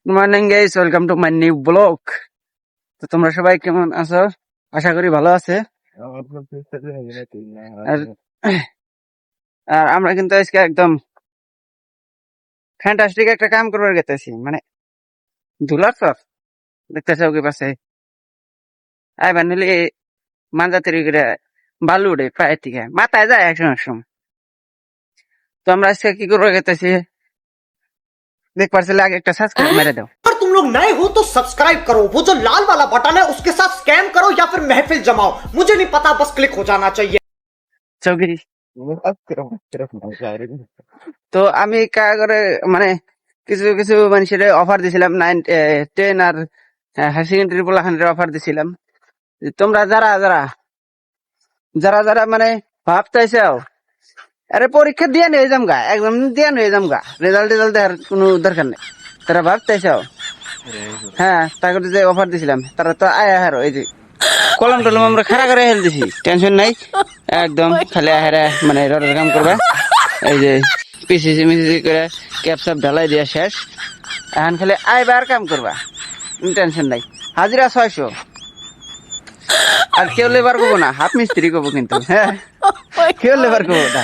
Good morning guys, welcome to my new blog. তো তোমরা সবাই কেমন আছো? আশা করি ভালো আছে। আর আর আমরা কিন্তু আজকে একদম ফ্যান্টাস্টিক একটা কাম করবার গেতেছি, মানে ধুলার চর দেখতেছে ওকে পাশে আই বানিলে মাঞ্জা তৈরি করে বালু উঠে পায়ের থেকে মাথায় যায় একসময় একসময়। তো আমরা আজকে কি করবার গেতেছি দেখ পারছিলে, আগে একটা সাবস্ক্রাইব মেরে দাও। अगर तुम लोग नए हो तो सब्सक्राइब करो, वो जो लाल वाला बटन है उसके साथ स्कैम करो या फिर महफिल जमाओ, मुझे नहीं पता, बस क्लिक हो जाना चाहिए। চৌগিরি। তো আমি কা করে মানে কিছু কিছু মানুষের অফার দিছিলাম, 9, 10 আর হায়ার সেকেন্ডারি পোলাখানের অফার দিছিলাম। যে তোমরা যারা যারা যারা যারা মানে ভাবতেছাও আরে পরীক্ষা দিয়ে নিয়ে যাম গা, একদম দিয়ে নিয়ে যাম গা, রেজাল্ট দেওয়ার কোনো দরকার নেই, তারা ভাবতেছাও। হ্যাঁ, তাকে যে অফার দিছিলাম তারা তো আয় হারো, এই যে কলম টলম আমরা খাড়া করে হেল দিছি, টেনশন নাই একদম। খালি আহারা মানে রডের কাম করবা, এই যে পিসিসি মিসিসি করে ক্যাপসাপ ঢালাই দিয়া শেষ। এখন খালি আইবার কাম করবা, টেনশন নাই। হাজিরা 600, আর কেউ লেবার করবো না, হাফ মিস্ত্রি করবো কিন্তু। হ্যাঁ, কেউ লেবার করবো না।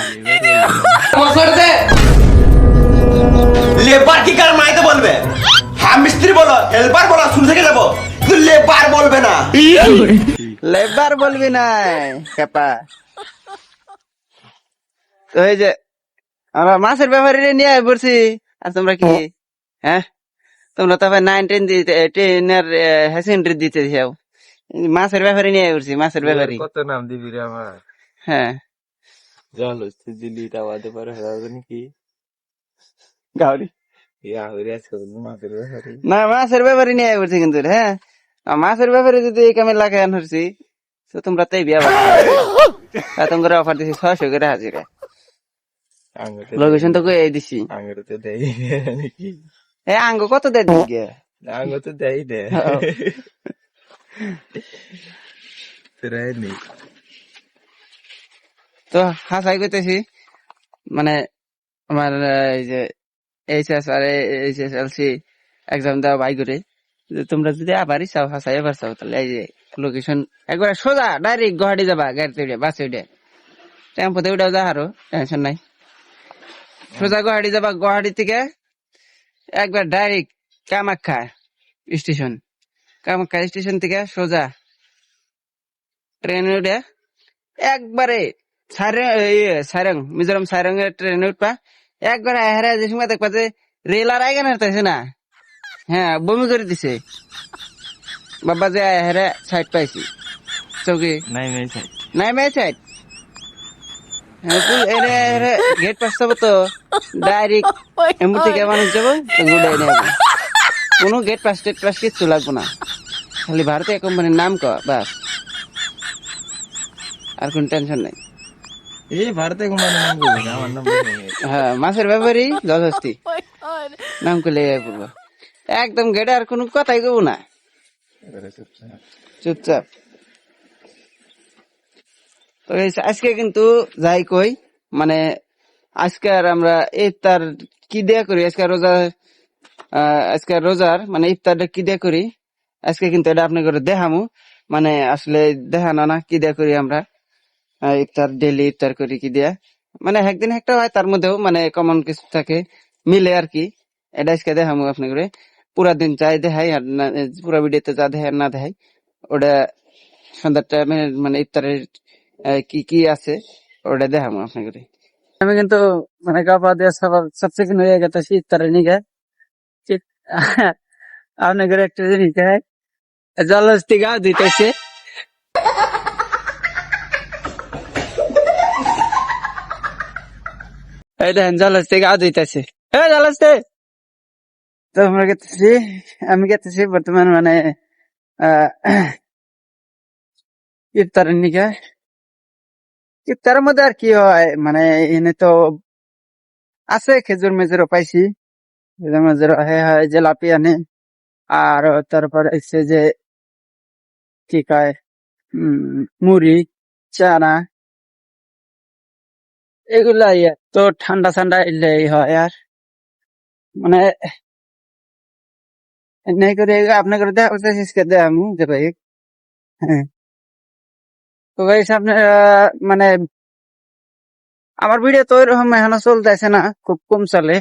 লেবার কি কার মাইতে বলবে? হ্যাঁ মিস্ত্রি বলো, হেল্পার বলো, শুরু থেকে যাবো, কিন্তু লেবার বলবে না। লেবার বলবি না খেপা। তো এই যে আমরা মাছের ব্যাপারে নিয়ে পড়ছি, আর তোমরা কি হ্যাঁ তোমরা তো আবার 9, 10 দিতে 10 এর সেকেন্ডারি দিতে চাও, মাছের ব্যাপারে নিয়ে পড়ছি, মাছের ব্যাপারে। কত নাম দিবি রে আমার? হ্যাঁ, জল হচ্ছে দিল্লি তাওয়াতে পারে জানি কি গাউরি ইয়া হইরে আছে মাছের ব্যাপারে। না, মাছের ব্যাপারে নিয়ে পড়ছি কিন্তু। হ্যাঁ, মাছের ব্যাপারে যদি এই কামে লাগাই আনছি, তো তোমরা তাই বিয়া তোমরা অফার দিছি 600 করে হাজিরা। লোকেশন তো এই দিছি। আঙ্গুর তো দেই নাকি? এ আঙ্গ কত দেয় দিকে? আঙ্গুর তো দেই দে তোরাই নেই। তো হাসাই করতেছি, মানে আমার এই যে এইচএস আর এইচএসএলসি এক্সাম দেওয়া বাই করে, যে তোমরা যদি আবারই চাও, হাসাই এবার চাও, তাহলে এই যে লোকেশন একবার সোজা ডাইরেক্ট গুয়াহাটি যাবা, গাড়িতে উঠে বাসে উঠে টেম্পোতে উঠেও যা, আরো টেনশন নাই। সোজা গুয়াহাটি যাবা, গুয়াহাটি থেকে একবার direct Kamakhya station, Kamakhya station থেকে সোজা ট্রেনে উঠে একবারে সাইরং মিজোরাম সাইরং এর ট্রেনে উঠবা। একবারে হেরা যে সময় দেখবা যে রেল আর আইগান হারতেছে না, হ্যাঁ বমি করে দিছে বাবা, যে হেরা সাইড পাইছি চৌকি নাই নাই চাই নাই মাই সাইড। গেট পাস যাবো তো ডাইরেক্ট এমবু থেকে মানুষ যাবো, গুডে নেবো, কোনো গেট পাস কিচ্ছু লাগবো না, খালি ভারতীয় কোম্পানির নাম ক বাস, আর কোন টেনশন নাই। এই ভারতে কোম্পানি নাম বলবি না, আমার নাম বলবি। হ্যাঁ, মাছের ব্যাপারই জবরদস্তি নাম করলে পড়বো, একদম গেটে আর কোনো কথাই কব না, চুপচাপ। তো আজকে কিন্তু যাই কই, মানে আজকে আর আমরা ইফতার কি দেয়া করি, আজকে রোজা, আজকে রোজার মানে ইফতারটা কি দেয়া করি আজকে, কিন্তু এটা আপনি করে দেখামু, মানে আসলে দেখানো না কি দেয়া করি আমরা। ইফতার ডেলি ইফতার করি কি দিয়া, মানে একদিন একটা হয়, তার মধ্যেও মানে কমন কিছু থাকে মিলে আর কি। এটা আজকে দেখামু আপনি করে, পুরা দিন চাই দেখাই আর পুরা ভিডিওতে যা দেখাই না দেখাই, ওটা সন্ধ্যার টাইমে মানে ইফতারের কি কি আছে ওটা দেখামু আপনি করে। আমি কিন্তু মানে কাপড় দিয়ে সব চিকেন হয়ে গেছে ইফতারের নিকে। আপনার করে একটা জিনিস দেখাই, জলস্তি গাও দিতেছে, এই দেখেন জলস্তি গাও দিতেছে, হ্যাঁ জলস্তি। তো আমরা গেতেছি, আমি গেতেছি বর্তমান মানে আহ ইফতারের নিকে। ইফতারের মধ্যে আর কি হয়, মানে এনে তো আছে খেজুর মেজুরও পাইছি, খেজুর মেজুর হয়, জিলাপি আনে, আর তারপরে হচ্ছে যে কি কয় মুড়ি, চানা, এগুলাই। তো ঠান্ডা ঠান্ডা এলেই হয়, আর মানে নাই করে আপনাকে দেখা করতে দেয় আমি যে ভাই। হ্যাঁ, তো ভাই আপনার মানে আমার ভিডিও তো ওইরকম এখনো চলতেছে না, খুব কম চলে।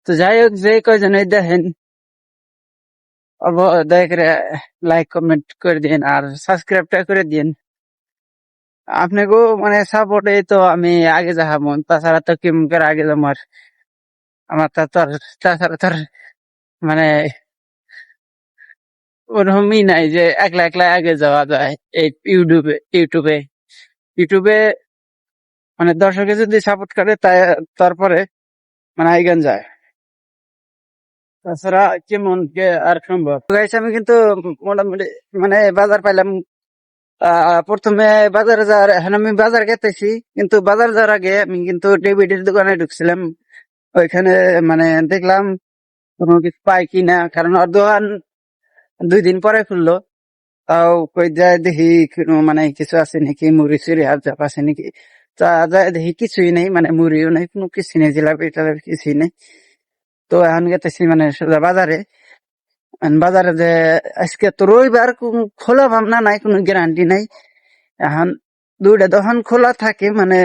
তো যাই হোক, যে কয়জন দেখেন অল্প দয়া করে লাইক কমেন্ট করে দিন আর সাবস্ক্রাইবটা করে দিন। আপনাকেও মানে সাপোর্টে তো আমি আগে যাবো, তাছাড়া তো কেমন করে আগে যাবো আর? আমার তাছাড়া তো আর মানে ওরকমই নাই যে একলা একলা আগে যাওয়া যায়। এই ইউটিউবে ইউটিউবে মানে দর্শকে যদি সাপোর্ট করে তাই তারপরে মানে আইগান যায়, তাছাড়া কেমন কে আর সম্ভব? গাইস আমি কিন্তু মোটামুটি মানে বাজার পাইলাম। প্রথমে বাজারে যাওয়ার, এখন আমি বাজার গেতেছি, কিন্তু বাজার যাওয়ার আগে আমি কিন্তু ডেভিডের দোকানে ঢুকছিলাম। ওইখানে মানে দেখলাম কোনো কিছু পাই কিনা, কারণ ওর দোকান 2 দিন পরে খুললো। তাও কই যায় দেখি কোনো মানে কিছু আছে নাকি, মুড়ি চুড়ি আর চাপ আছে নাকি। তা যায় দেখি কিছুই নেই, মানে মুড়িও নেই, কোনো কিছু নেই, জিলাপি টিলাপি কিছুই নেই। তো এখন গেতেছি মানে সোজা বাজারে। বাজারে যে আজকে তো রবিবার, কোন খোলা ভাবনা নাই, কোনো গ্যারান্টি নাই। এখন 2টা দোকান খোলা থাকে, মানে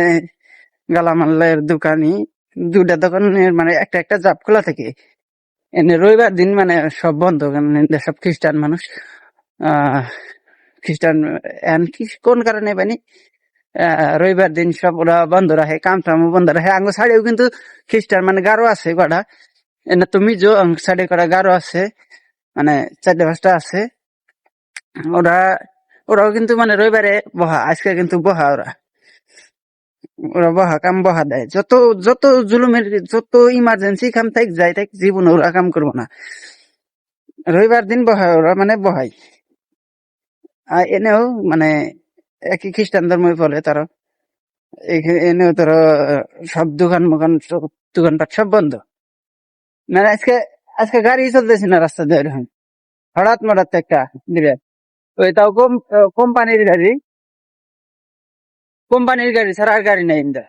গালামালের দোকানই 2টা দোকানের মানে একটা একটা জাপ খোলা থাকে। এনে রবিবার দিন মানে সব বন্ধ, কারণ এদের সব খ্রিস্টান মানুষ। আহ খ্রিস্টান এখন কি কোন কারণে বানি রবিবার দিন সব ওরা বন্ধ রাখে, কাম টামও বন্ধ রাখে। আঙ্গ সাইডেও কিন্তু খ্রিস্টান মানে গারো আছে কটা, এনে তুমি যে সাইডে কটা গারো আছে, মানে 4-5টা আছে। ওরা ওরাও কিন্তু মানে রবিবারে বহা, আজকে কিন্তু বহা ওরা। ওরা বহা কাম বহা দেয়, যত যত জুলুমের যত ইমার্জেন্সি কাম থাক যাই থাক, জীবনে ওরা কাম করবো না। রবিবার দিন বহায় ওরা, মানে বহাই। আর এনেও মানে একই খ্রিস্টান ধর্মই বলে তারা। এনেও তারা সব দোকান মোকান সব দোকানপাট সব বন্ধ। মানে আজকে আজকে গাড়ি চলতেছে না রাস্তা দিয়ে এরকম, হঠাৎ মঠাৎ একটা দিবে। ওই তাও কোম্পানির গাড়ি, কোম্পানির গাড়ি ছাড়া আর গাড়ি নাই ইন্দা।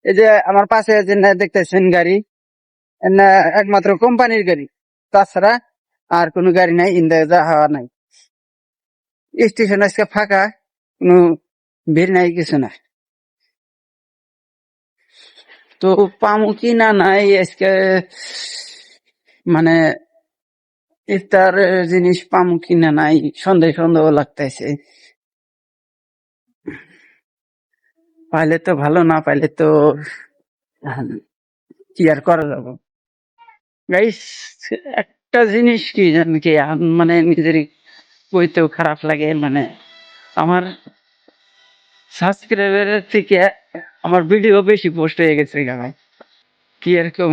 এই যে আমার পাশে যে না দেখতেছেন গাড়ি, না একমাত্র কোম্পানির গাড়ি, তাছাড়া আর কোনো গাড়ি নাই ইন্দা, যা হাওয়া নাই। স্টেশন আজকে ফাঁকা, কোনো ভিড় নাই, কিছু না। তো পামু কি না নাই আজকে, মানে ইফতার জিনিস পামু কি না নাই, সন্দেহ সন্দেহ লাগতেছে। পাইলে তো ভালো, না পাইলে তো কি আর করা যাবে। গাইস একটা জিনিস কি জানেন কি, মানে নিজেরই বইতেও খারাপ লাগে, মানে আমার সাবস্ক্রাইবারের থেকে আমার ভিডিও বেশি পোস্ট হয়ে গেছে ভাই। কি এরকম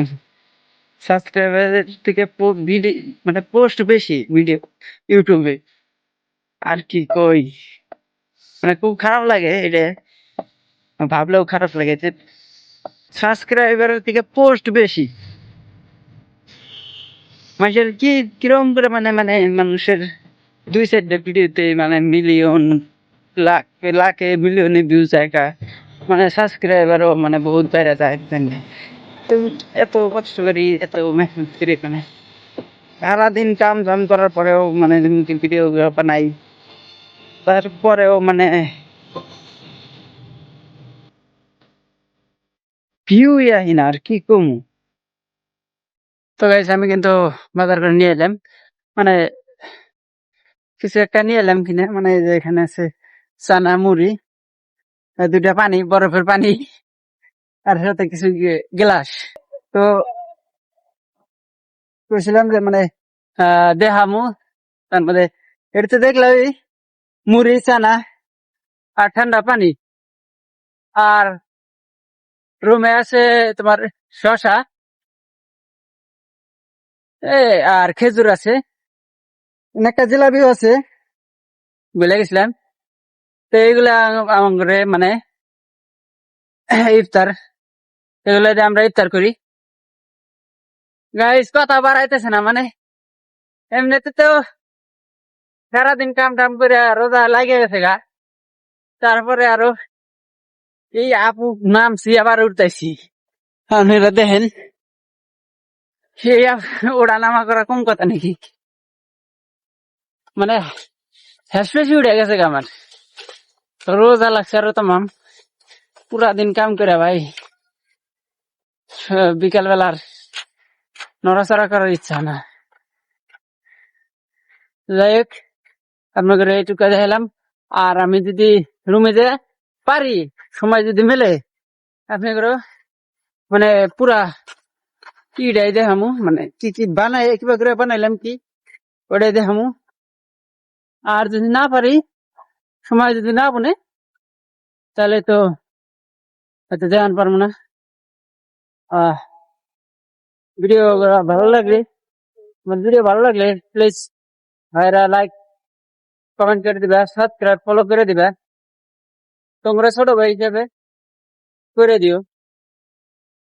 সাবস্ক্রাইবারের থেকে ভিডিও মানে পোস্ট বেশি ভিডিও ইউটিউবে। আর কি কই, মানে খুব খারাপ লাগে এটা, ভাবলেও খারাপ লাগে যে সাবস্ক্রাইবারের থেকে পোস্ট বেশি। মানুষের কি কিরকম করে মানে মানে মানুষের 2-4টা ভিডিওতে মানে মিলিয়ন, লাখ লাখে মিলিয়নে ভিউজ একা, মানে সাবস্ক্রাইবারও মানে বহুত বেড়ে যায় জানি। তো এত কষ্ট করি, এত মেহনত করি, মানে সারাদিন কাম জাম করার পরেও মানে ভিডিও বানাই, তারপরেও মানে ভিউই আহি না, আর কি কমু। তো গাইস আমি কিন্তু বাজার করে নিয়ে এলাম, মানে কিছু একটা নিয়ে এলাম কিনা, মানে এই যে এখানে আছে চানা মুড়ি, আর 2টা পানি, বরফের পানি, আর সাথে কিছু গ্লাস। তো বলছিলাম যে মানে দেহামু, তার মধ্যে এটাতে দেখলাম এই মুড়ি, চানা আর ঠান্ডা পানি, আর রুমে আছে তোমার শসা, আর খেজুর আছে, একটা জিলাপিও আছে, বুঝলে গেছিলাম। তো এইগুলা আমাদের মানে ইফতার, এগুলা দিয়ে আমরা ইফতার করি। গাইস কথা বাড়াইতেছে না, মানে এমনিতে তো সারাদিন কাম টাম করে রোজা লাগে গেছে গা, তারপরে আরো এই আপু নামছি আবার উঠতেছি। আপনারা দেখেন সেই ওড়া নামা করা কম কথা নাকি? মানে হ্যাসপেসি উঠে গেছে গা আমার রোজা লাগছে আরো তামাম পুরা দিন কাম করে ভাই বিকাল বেলার নড়াচড়া করার ইচ্ছা না যাই হোক আপনাদের এইটুকু দেখালাম আর আমি যদি রুমে যে পারি সময় যদি মেলে আপনাদের মানে পুরা ইটাই দেখামু মানে কি কি বানাই কিবা করে বানাইলাম কি ওটাই দেখামু আর যদি না পারি সময় যদি না বনে তাহলে তো হয়তো দেখান পারবো না ভিডিও ভালো লাগলে আমার ভিডিও ভালো লাগলে প্লিজ ভাইরা লাইক কমেন্ট করে দিবা সাবস্ক্রাইব ফলো করে দিবা তোমরা ছোট ভাই হিসেবে করে দিও